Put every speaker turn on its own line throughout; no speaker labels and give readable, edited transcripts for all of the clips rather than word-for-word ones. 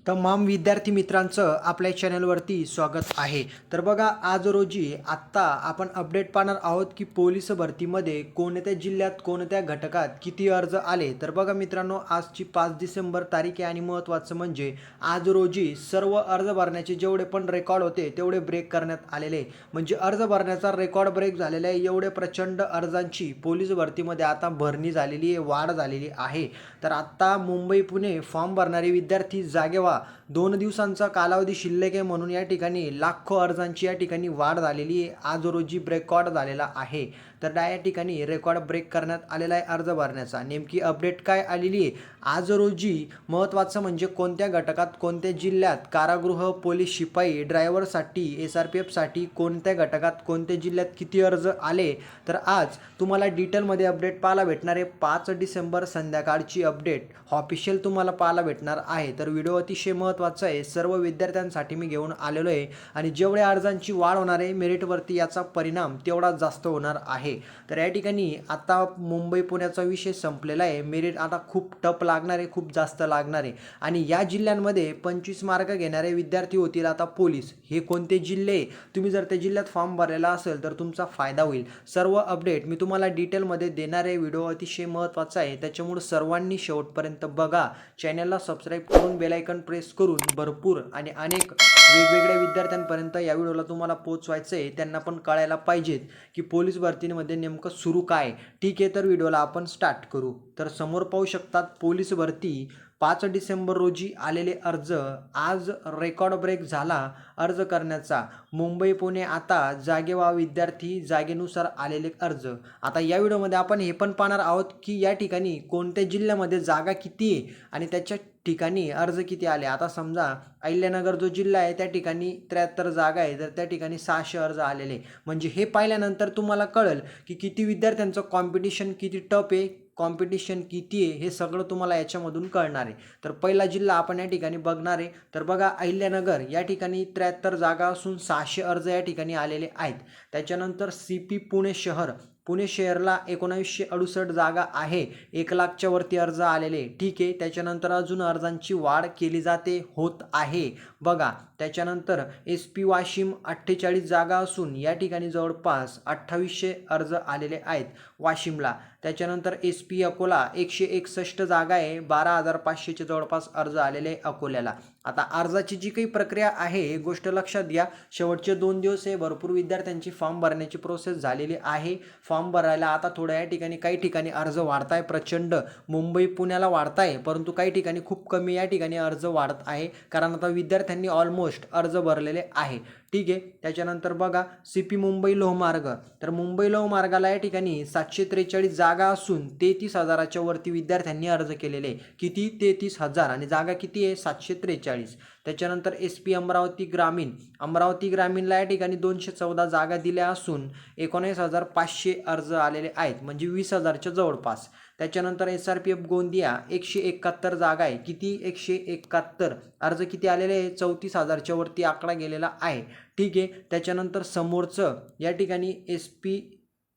तमाम विद्यार्थी मित्रांचं आपल्या चॅनलवरती स्वागत आहे. तर बघा, आज रोजी आत्ता आपण अपडेट पाहणार आहोत की पोलीस भरतीमध्ये कोणत्या जिल्ह्यात कोणत्या घटकात किती अर्ज आले. तर बघा मित्रांनो, आजची 5 डिसेंबर तारीख आहे आणि महत्त्वाचं म्हणजे आज रोजी सर्व अर्ज भरण्याचे जेवढे पण रेकॉर्ड होते तेवढे ब्रेक करण्यात आलेले. म्हणजे अर्ज भरण्याचा रेकॉर्ड ब्रेक झालेला आहे. एवढे प्रचंड अर्जांची पोलीस भरतीमध्ये आता भरणी झालेली आहे, वाढ झालेली आहे. तर आत्ता मुंबई पुणे फॉर्म भरणारे विद्यार्थी जागे व्हा. 2 दिवसांचा कालावधी शिल्लक आहे म्हणून या ठिकाणी लाखो अर्जांची या ठिकाणी वाढ झालेली आहे. आज रोजी रेकॉर्ड झालेला आहे. तर या ठिकाणी रेकॉर्ड ब्रेक करण्यात आलेला आहे अर्ज भरण्याचा. नेमकी अपडेट काय आलेली आहे आज रोजी, महत्त्वाचं म्हणजे कोणत्या घटकात कोणत्या जिल्ह्यात कारागृह, पोलीस शिपाई, ड्रायव्हरसाठी, SRPFसाठी कोणत्या घटकात कोणत्या जिल्ह्यात किती अर्ज आले. तर आज तुम्हाला डिटेलमध्ये अपडेट पाहायला भेटणार आहे. 5 डिसेंबर संध्याकाळची अपडेट ऑफिशियल तुम्हाला पाहायला भेटणार आहे. तर व्हिडिओ अतिशय महत्त्वाचा आहे, सर्व विद्यार्थ्यांसाठी मी घेऊन आलेलो आहे. आणि जेवढ्या अर्जांची वाढ होणार आहे मेरिटवरती याचा परिणाम तेवढा जास्त होणार आहे. तर या ठिकाणी आता मुंबई पुण्याचा विषय संपलेला आहे. मेरिट आता खूप टफ लागणार आहे, खूप जास्त लागणार आहे. आणि या जिल्ह्यांमध्ये 25 मार्क घेणारे विद्यार्थी होतील आता पोलीस. हे कोणते जिल्हे, तुम्ही जर त्या जिल्ह्यात फॉर्म भरलेला असेल तर तुमचा फायदा होईल. सर्व अपडेट मी तुम्हाला डिटेलमध्ये देणार आहे. व्हिडिओ अतिशय महत्त्वाचा आहे, त्याच्यामुळे सर्वांनी शेवटपर्यंत बघा. चॅनलला सबस्क्राईब करून बेल आयकॉन प्रेस करून भरपूर आणि अनेक वेगवेगळ्या विद्यार्थ्यांपर्यंत या व्हिडिओला तुम्हाला पोहोचवायचं आहे. त्यांना पण कळायला पाहिजेत की पोलीस भरतीमध्ये नेमकं सुरू काय. ठीक आहे, तर व्हिडिओला आपण स्टार्ट करू. तर समोर पाहू शकतात पोलीस भरती 5 डिसेंबर रोजी आलेले अर्ज. आज रेकॉर्ड ब्रेक झाला अर्ज करण्याचा. मुंबई पुणे आता जागे व्हा विद्यार्थी, जागेनुसार आलेले अर्ज. आता या व्हिडिओमध्ये आपण हे पण पाहणार आहोत की या ठिकाणी कोणत्या जिल्ह्यामध्ये जागा किती आहे आणि त्याच्या ठिकाणी अर्ज किती आले. आता समजा अहिल्यानगर जो जिल्हा आहे त्या ठिकाणी 73 जागा आहे, तर त्या ठिकाणी 600 अर्ज आलेले. म्हणजे हे पाहिल्यानंतर तुम्हाला कळेल की किती विद्यार्थ्यांचं कॉम्पिटिशन किती टफ आहे, कॉम्पिटिशन किती आहे, हे सगळं तुम्हाला याच्यामधून कळणार आहे. तर पहिला जिल्हा आपण या ठिकाणी बघणार आहे. तर बघा, अहिल्यानगर या ठिकाणी 73 जागा असून 600 अर्ज या ठिकाणी आलेले आहेत. त्याच्यानंतर CP पुणे शहर, पुणे शहरला 1968 जागा आहे, 1,00,000च्या वरती अर्ज आलेले. ठीक आहे, त्याच्यानंतर अजून अर्जांची वाढ केली जाते, होत आहे बघा. त्याच्यानंतर SP वाशिम 48 जागा असून या ठिकाणी जवळपास 2800 अर्ज आलेले आहेत वाशिमला. त्याच्यानंतर SP अकोला 161 जागा आहे, 12,500चे जवळपास अर्ज आलेले अकोल्याला. आता अर्जाची जी काही प्रक्रिया आहे ही गोष्ट लक्षात घ्या. शेवटचे 2 दिवस आहे, भरपूर विद्यार्थ्यांची फॉर्म भरण्याची प्रोसेस झालेली आहे. फॉर्म भरायला आता थोड्या या ठिकाणी काही ठिकाणी अर्ज वाढताय प्रचंड. मुंबई पुण्याला वाढताय, परंतु काही ठिकाणी खूप कमी या ठिकाणी अर्ज वाढत आहे, कारण आता विद्यार्थ्यांनी ऑलमोस्ट अर्ज भरलेले आहे. ठीक आहे, त्याच्यानंतर बघा CP मुंबई लोहमार्ग. तर मुंबई लोहमार्गाला या ठिकाणी 743 जागा असून 33,000च्या वरती विद्यार्थ्यांनी अर्ज केलेले. किती? 33,000. आणि जागा किती आहे? 743. त्याच्यानंतर SP अमरावती ग्रामीण, अमरावती ग्रामीणला या ठिकाणी 214 जागा दिल्या असून 19,500 अर्ज आलेले आहेत, म्हणजे 20,000च्या जवळपास. त्याच्यानंतर SRPF गोंदिया 171 जागा आहे. किती? 171. अर्ज किती आलेले आहे? 34,000च्या वरती आकडा गेलेला आहे. ठीक आहे, त्याच्यानंतर समोरचं या ठिकाणी SP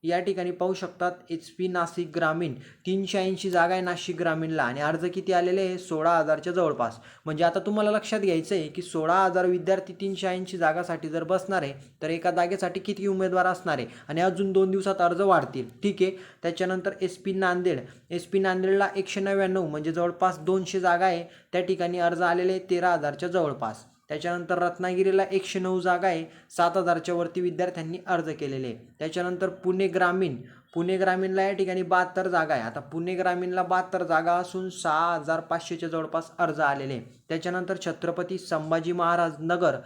या ठिकाणी पाहू शकतात SP नाशिक ग्रामीण 380 जागा आहे नाशिक ग्रामीणला, आणि अर्ज किती आलेले आहे? 16,000च्या जवळपास. म्हणजे आता तुम्हाला लक्षात घ्यायचं आहे की 16,000 विद्यार्थी 380 जागासाठी जर बसणार आहे तर एका जागेसाठी किती उमेदवार असणार आहे, आणि अजून 2 दिवसात अर्ज वाढतील. ठीक आहे, त्याच्यानंतर SP नांदेड, SP नांदेडला 199 म्हणजे जवळपास 200 जागा आहे, त्या ठिकाणी अर्ज आलेले 13,000च्या जवळपास. त्याच्यानंतर रत्नागिरीला 109 जागा आहे, 7,000च्या वरती विद्यार्थ्यांनी अर्ज केलेले. त्याच्यानंतर पुणे ग्रामीण, पुणे ग्रामीणला या ठिकाणी 72 जागा आहे. आता पुणे ग्रामीणला 72 जागा असून 6,500च्या जवळपास अर्ज आलेले. त्याच्यानंतर छत्रपती संभाजी महाराज नगर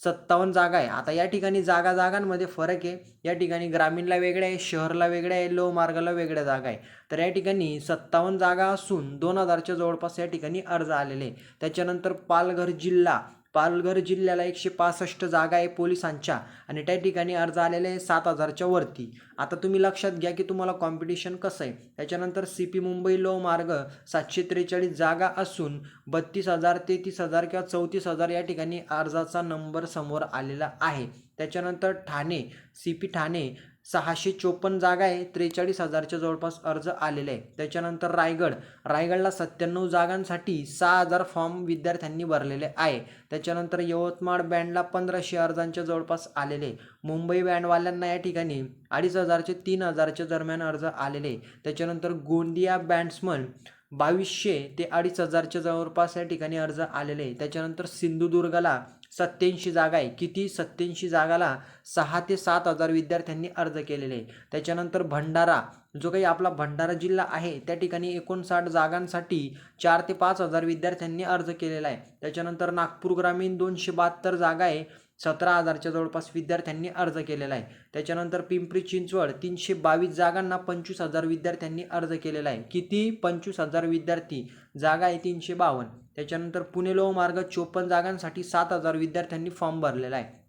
57 जागा आहे. आता या ठिकाणी जागांमध्ये फरक आहे. या ठिकाणी ग्रामीणला वेगळ्या आहे, शहरला वेगळ्या आहे, लोहमार्गाला वेगळ्या जागा आहे. तर या ठिकाणी 57 जागा असून 2,000च्या जवळपास या ठिकाणी अर्ज आलेले. त्याच्यानंतर पालघर जिल्हा, पालघर जिल्ह्याला 165 जागा आहे पोलिसांच्या, आणि त्या ठिकाणी अर्ज आलेले आहे 7,000च्या वरती. आता तुम्ही लक्षात घ्या की तुम्हाला कॉम्पिटिशन कसं आहे. त्याच्यानंतर CP मुंबई लोहमार्ग 743 जागा असून 32,000, 33,000 किंवा 34,000 या ठिकाणी अर्जाचा नंबर समोर आलेला आहे. त्याच्यानंतर ठाणे, CP ठाणे 654 जागा आहे, 43,000च्या जवळपास अर्ज आलेले आहे. त्याच्यानंतर रायगडला 97 जागांसाठी 6,000 फॉर्म विद्यार्थ्यांनी भरलेले आहे. त्याच्यानंतर यवतमाळ बँडला 1,500 अर्जांच्या जवळपास आलेले. मुंबई बँडवाल्यांना या ठिकाणी 2,500 ते 3,000च्या दरम्यान अर्ज आलेले. त्याच्यानंतर गोंदिया बँड्समन 2,200 ते 2,500च्या जवळपास या ठिकाणी अर्ज आलेले. त्याच्यानंतर सिंधुदुर्गला 87 जागा आहे. किती? 87 जागाला 6 ते 7,000 विद्यार्थ्यांनी अर्ज केलेले. त्याच्यानंतर भंडारा, जो काही आपला भंडारा जिल्हा आहे, त्या ठिकाणी 59 जागांसाठी 4 ते 5,000 विद्यार्थ्यांनी अर्ज केलेला आहे. त्याच्यानंतर नागपूर ग्रामीण 272 जागा आहे, 17,000च्या जवळपास विद्यार्थ्यांनी अर्ज केलेला आहे. त्याच्यानंतर पिंपरी चिंचवड 322 जागांना 25,000 विद्यार्थ्यांनी अर्ज केलेला आहे. किती? 25,000 विद्यार्थी. जागा आहे 352. त्याच्यानंतर पुणे लोहमार्ग 54 जागांसाठी 7,000 विद्यार्थ्यांनी फॉर्म भरलेला आहे.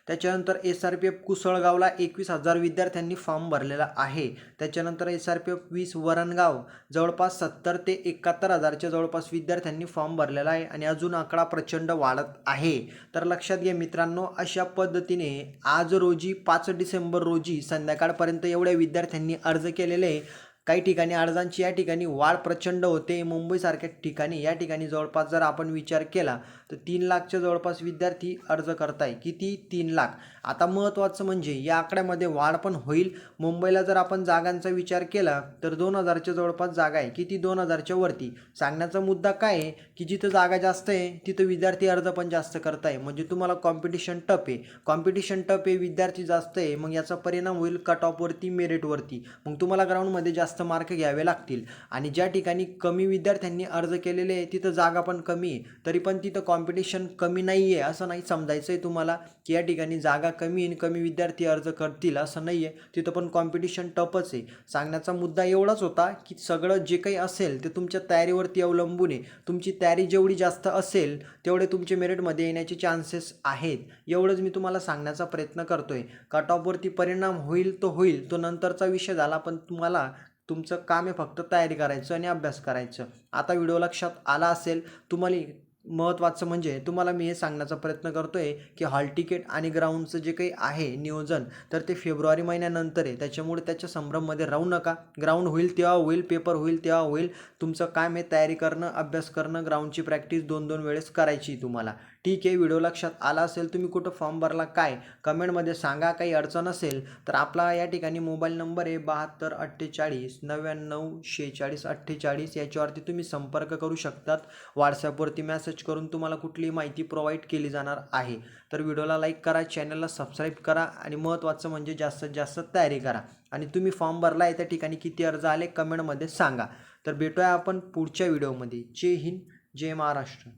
त्याच्यानंतर SRPF कुसळगावला 21,000 विद्यार्थ्यांनी फॉर्म भरलेला आहे. त्याच्यानंतर SRPF 20 वरणगाव जवळपास 70 ते 71,000च्या जवळपास विद्यार्थ्यांनी फॉर्म भरलेला आहे आणि अजून आकडा प्रचंड वाढत आहे. तर लक्षात घ्या मित्रांनो, अशा पद्धतीने आज रोजी 5 डिसेंबर रोजी संध्याकाळपर्यंत एवढ्या विद्यार्थ्यांनी अर्ज केलेले. काही ठिकाणी अर्जांची या ठिकाणी वाढ प्रचंड होते. मुंबईसारख्या ठिकाणी या ठिकाणी जवळपास जर आपण विचार केला तर 3 लाखच्या जवळपास विद्यार्थी अर्ज करताय. किती? 3 लाख. आता महत्त्वाचं म्हणजे या आकड्यामध्ये वाढ पण होईल. मुंबईला जर आपण जागांचा विचार केला तर 2,000च्या जवळपास जागा आहे. किती? 2,000च्या वरती. सांगण्याचा मुद्दा काय आहे की जिथं जागा जास्त आहे तिथं विद्यार्थी अर्ज पण जास्त करताय. म्हणजे तुम्हाला कॉम्पिटिशन टफ आहे, विद्यार्थी जास्त आहे. मग याचा परिणाम होईल कट ऑफवरती, मेरिटवरती. मग तुम्हाला ग्राउंडमध्ये जास्त मार्क घ्यावे लागतील. आणि ज्या ठिकाणी कमी विद्यार्थ्यांनी अर्ज केलेले आहे तिथं जागा पण कमी आहे, तरी पण तिथं कॉम्पिटिशन कमी नाही आहे असं नाही समजायचं आहे तुम्हाला की या ठिकाणी जागा कमी आणि कमी विद्यार्थी अर्ज करतील असं नाही आहे. तिथं पण कॉम्पिटिशन टफच आहे. सांगण्याचा मुद्दा एवढाच होता की सगळं जे काही असेल ते तुमच्या तयारीवरती अवलंबून आहे. तुमची तयारी जेवढी जास्त असेल तेवढे तुमचे मेरिटमध्ये येण्याचे चान्सेस आहेत. एवढंच मी तुम्हाला सांगण्याचा प्रयत्न करतोय. कट ऑफवरती परिणाम होईल तो नंतरचा विषय झाला, पण तुम्हाला तुमचं काम आहे फक्त तयारी करायचं आणि अभ्यास करायचं. आता व्हिडिओ लक्षात आला असेल तुम्हाला. महत्त्वाचं म्हणजे तुम्हाला मी हे सांगण्याचा प्रयत्न करतोय की हॉल तिकीट आणि ग्राउंडचं जे काही आहे नियोजन तर ते फेब्रुवारी महिन्यानंतर आहे. त्याच्यामुळे त्याच्या संभ्रममध्ये राहू नका. ग्राउंड होईल तेव्हा होईल, पेपर होईल तेव्हा होईल. तुमचं काम आहे तयारी करणं, अभ्यास करणं, ग्राउंडची प्रॅक्टिस 2-2 वेळेस करायची तुम्हाला. ठीक आहे, व्हिडिओ लक्षात आला असेल. तुम्ही कुठं फॉर्म भरला काय कमेंटमध्ये सांगा. काही अडचण असेल तर आपला या ठिकाणी मोबाईल नंबर आहे 72 48 99 46 48. याच्यावरती तुम्ही संपर्क करू शकतात. व्हॉट्सॲपवरती मेसेज करून तुम्हाला कुठलीही माहिती प्रोव्हाइड केली जाणार आहे. तर व्हिडिओला लाईक करा, चॅनलला सबस्क्राईब करा आणि महत्त्वाचं म्हणजे जास्तीत जास्त तयारी करा. आणि तुम्ही फॉर्म भरला आहे त्या ठिकाणी किती अर्ज आले कमेंटमध्ये सांगा. तर भेटूया आपण पुढच्या व्हिडिओमध्ये. जय हिंद, जय महाराष्ट्र.